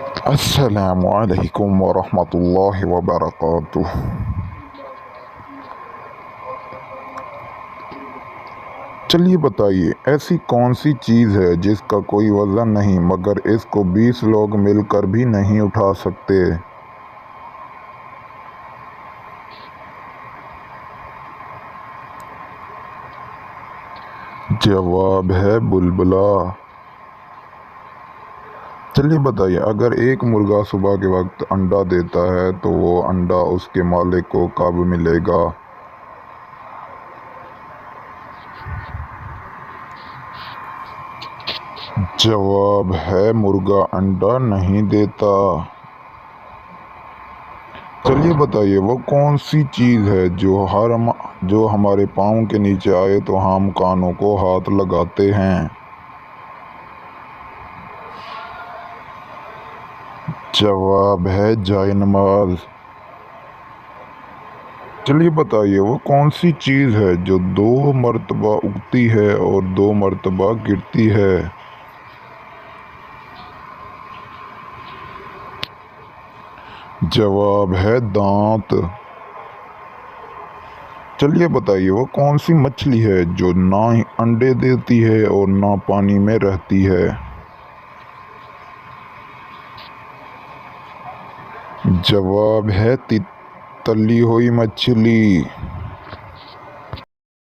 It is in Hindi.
अस्सलामु अलैकुम वरहमतुल्लाहि वबरकातुह। चलिए बताइए, ऐसी कौन सी चीज़ है जिसका कोई वज़न नहीं मगर इसको 20 लोग मिलकर भी नहीं उठा सकते। जवाब है बुलबुला। चलिए बताइए, अगर एक मुर्गा सुबह के वक्त अंडा देता है तो वो अंडा उसके मालिक को कब मिलेगा। जवाब है मुर्गा अंडा नहीं देता। चलिए बताइए, वो कौन सी चीज़ है जो हमारे पाँव के नीचे आए तो हम कानों को हाथ लगाते हैं। जवाब है जायनमाज़। चलिए बताइए, वो कौन सी चीज़ है जो 2 मरतबा उगती है और 2 मरतबा गिरती है। जवाब है दांत। चलिए बताइए, वो कौन सी मछली है जो ना ही अंडे देती है और ना पानी में रहती है। जवाब है तली हुई मछली।